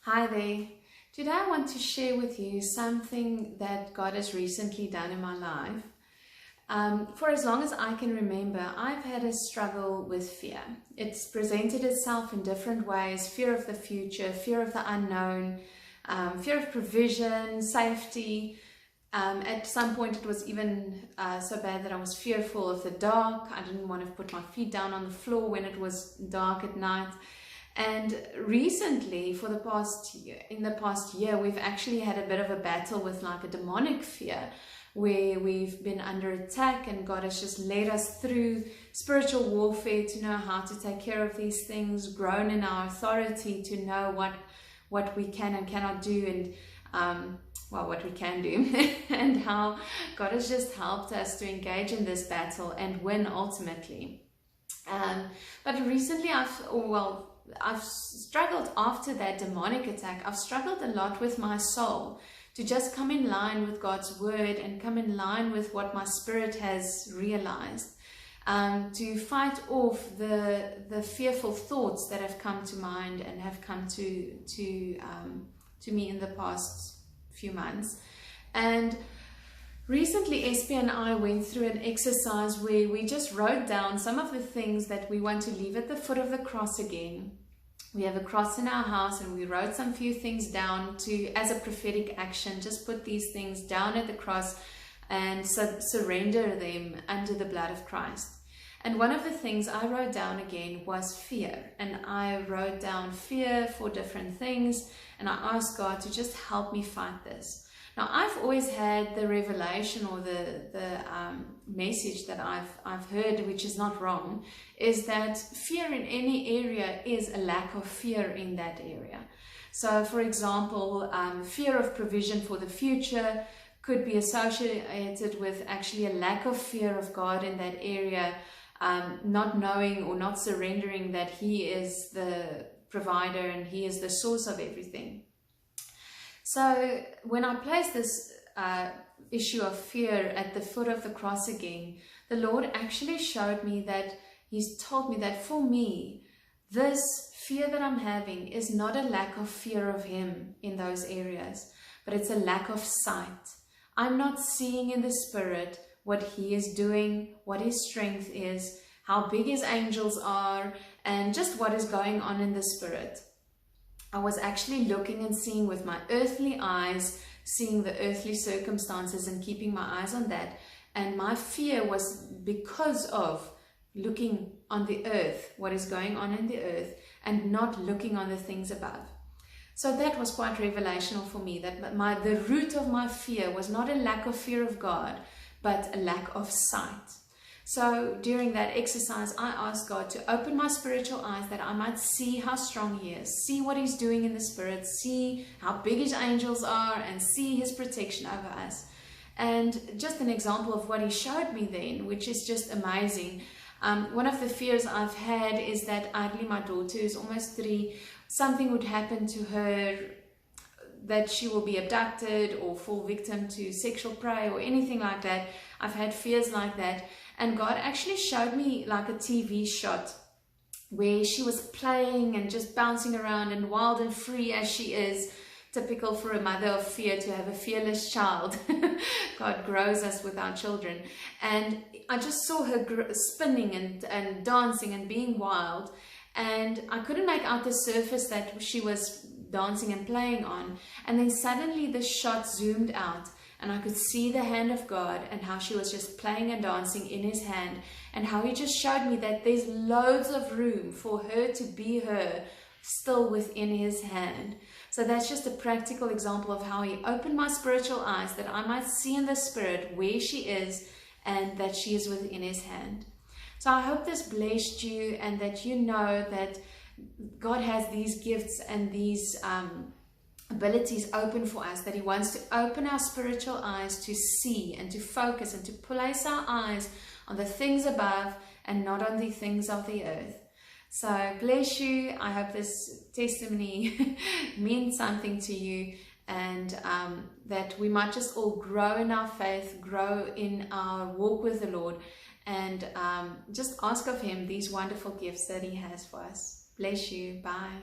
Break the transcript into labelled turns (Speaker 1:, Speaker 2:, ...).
Speaker 1: Hi there. Today I want to share with you something that God has recently done in my life. For as long as I can remember, I've had a struggle with fear. It's presented itself in different ways: fear of the future, fear of the unknown, fear of provision, safety. At some point it was even so bad that I was fearful of the dark. I didn't want to put my feet down on the floor when it was dark at night. And recently, in the past year, we've actually had a bit of a battle with like a demonic fear, where we've been under attack, and God has just led us through spiritual warfare to know how to take care of these things, grown in our authority to know what we can and cannot do, and what we can do, and how God has just helped us to engage in this battle and win ultimately. But recently I've struggled after that demonic attack. I've struggled a lot with my soul to just come in line with God's word and come in line with what my spirit has realized, to fight off the fearful thoughts that have come to mind and have come to me in the past few months. And recently, Espe and I went through an exercise where we just wrote down some of the things that we want to leave at the foot of the cross again. We have a cross in our house, and we wrote some few things down as a prophetic action. Just put these things down at the cross and surrender them under the blood of Christ. And one of the things I wrote down again was fear. And I wrote down fear for different things, and I asked God to just help me fight this. Now, I've always had the revelation, or the message that I've heard, which is not wrong, is that fear in any area is a lack of fear in that area. So, for example, fear of provision for the future could be associated with actually a lack of fear of God in that area, not knowing or not surrendering that He is the provider and He is the source of everything. So when I placed this issue of fear at the foot of the cross again, the Lord actually showed me that He's told me that for me, this fear that I'm having is not a lack of fear of Him in those areas, but it's a lack of sight. I'm not seeing in the Spirit what He is doing, what His strength is, how big His angels are, and just what is going on in the Spirit. I was actually looking and seeing with my earthly eyes, seeing the earthly circumstances and keeping my eyes on that. And my fear was because of looking on the earth, what is going on in the earth, and not looking on the things above. So that was quite revelational for me, that the root of my fear was not a lack of fear of God, but a lack of sight. So during that exercise, I asked God to open my spiritual eyes that I might see how strong He is, see what He's doing in the Spirit, see how big His angels are, and see His protection over us. And just an example of what He showed me then, which is just amazing. One of the fears I've had is that Adli, my daughter, is almost 3, something would happen to her, that she will be abducted or fall victim to sexual prey or anything like that. I've had fears like that. And God actually showed me like a TV shot where she was playing and just bouncing around and wild and free as she is. Typical for a mother of fear to have a fearless child. God grows us with our children. And I just saw her spinning and dancing and being wild. And I couldn't make out the surface that she was dancing and playing on. And then suddenly the shot zoomed out, and I could see the hand of God and how she was just playing and dancing in His hand, and how He just showed me that there's loads of room for her to be her still within His hand. So that's just a practical example of how He opened my spiritual eyes that I might see in the Spirit where she is and that she is within His hand. So I hope this blessed you, and that you know that God has these gifts and these abilities open for us, that He wants to open our spiritual eyes to see and to focus and to place our eyes on the things above and not on the things of the earth. So bless you. I hope this testimony means something to you, and that we might just all grow in our faith, grow in our walk with the Lord, and just ask of Him these wonderful gifts that He has for us. Bless you. Bye.